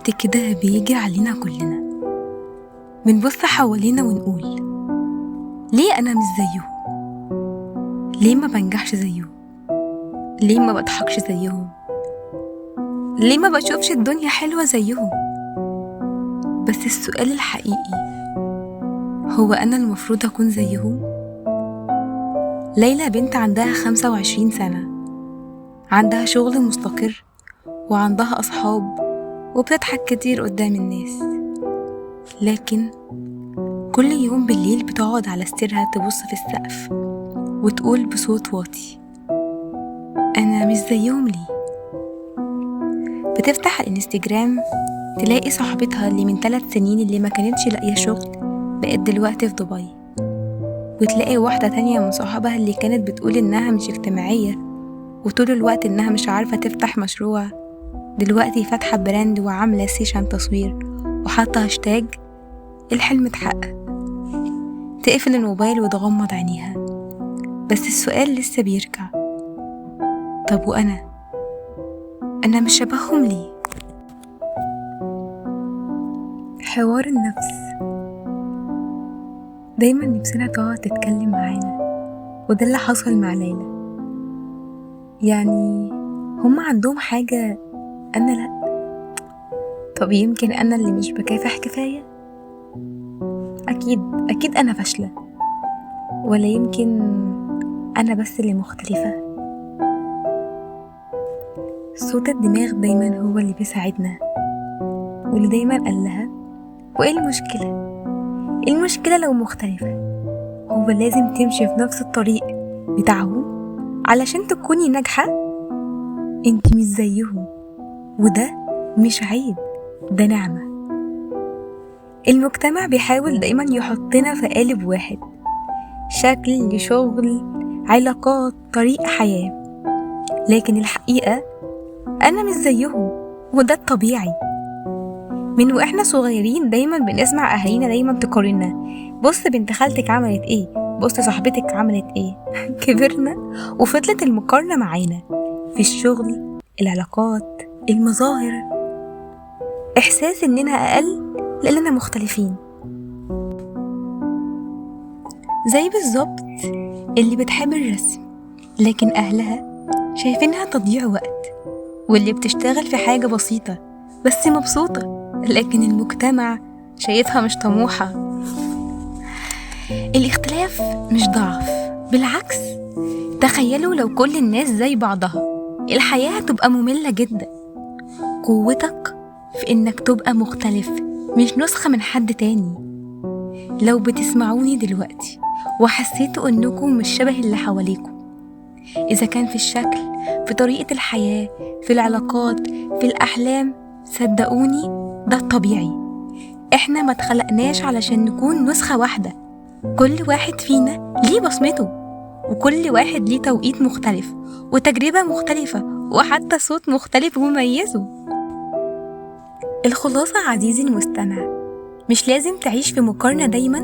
وقت كده بيجي علينا كلنا بنبص حوالينا ونقول ليه أنا مش زيهم؟ ليه ما بنجحش زيهم؟ ليه ما بضحكش زيهم؟ ليه ما بشوفش الدنيا حلوة زيهم؟ بس السؤال الحقيقي هو أنا المفروض أكون زيهم؟ ليلى بنت عندها 25 سنة، عندها شغل مستقر وعندها أصحاب وبتضحك كتير قدام الناس، لكن كل يوم بالليل بتقعد على سريرها تبص في السقف وتقول بصوت واطي أنا مش زيهم ليه؟ بتفتح الانستجرام تلاقي صاحبتها اللي من 3 سنين اللي ما كانتش لاقية شغل بقت دلوقتي في دبي، وتلاقي واحدة تانية من صحابها اللي كانت بتقول إنها مش اجتماعية وطول الوقت إنها مش عارفة تفتح مشروع دلوقتي فاتحة براند وعاملة سيشن تصوير وحاطة هاشتاج الحلم اتحقق. تقفل الموبايل وتغمض عينيها، بس السؤال لسه بيرجع، طب أنا مش شبههم ليه؟ حوار النفس دايما نفسنا تقعد تتكلم معانا، وده اللي حصل مع ليلى. يعني هما عندهم حاجة أنا لأ، طب يمكن أنا اللي مش بكافح كفاية؟ أكيد أنا فاشلة، ولا يمكن أنا بس اللي مختلفة؟ صوت الدماغ دايما هو اللي بيساعدنا، واللي دايما قال لها وإيه المشكلة لو مختلفة؟ هو لازم تمشي في نفس الطريق بتاعهم علشان تكوني ناجحة؟ انت مش زيهم، وده مش عيب، ده نعمة. المجتمع بيحاول دايما يحطنا في قالب واحد، شكل، شغل، علاقات، طريق حياة، لكن الحقيقة أنا مش زيهم، وده الطبيعي. من وإحنا صغيرين دايما بنسمع أهالينا دايما تقارننا، بص بنت خالتك عملت إيه، بص صاحبتك عملت إيه. كبرنا وفضلت المقارنة معانا في الشغل، العلاقات، المظاهر، إحساس إننا أقل لأننا مختلفين. زي بالظبط اللي بتحب الرسم لكن أهلها شايفينها تضييع وقت، واللي بتشتغل في حاجة بسيطة بس مبسوطة لكن المجتمع شايفها مش طموحة. الاختلاف مش ضعف، بالعكس، تخيلوا لو كل الناس زي بعضها الحياة هتبقى مملة جدا. قوتك في إنك تبقى مختلف، مش نسخة من حد تاني. لو بتسمعوني دلوقتي وحسيتوا إنكم مش شبه اللي حواليكم، إذا كان في الشكل، في طريقة الحياة، في العلاقات، في الأحلام، صدقوني ده الطبيعي. إحنا ما اتخلقناش علشان نكون نسخة واحدة، كل واحد فينا ليه بصمته، وكل واحد ليه توقيت مختلف وتجربة مختلفة وحتى صوت مختلف ومميزه. الخلاصة عزيزي المستمع، مش لازم تعيش في مقارنة دايما،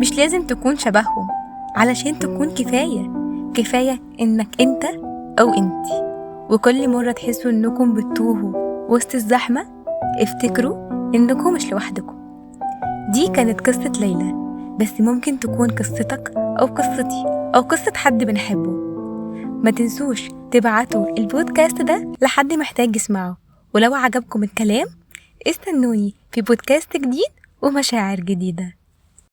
مش لازم تكون شبههم علشان تكون كفاية إنك أنت أو أنتي. وكل مرة تحسوا إنكم بتتوهوا وسط الزحمة افتكروا إنكم مش لوحدكم. دي كانت قصة ليلى، بس ممكن تكون قصتك أو قصتي أو قصة حد بنحبه. ما تنسوش تبعتوا البودكاست ده لحد محتاج يسمعه، ولو عجبكم الكلام استنوني في بودكاست جديد ومشاعر جديدة.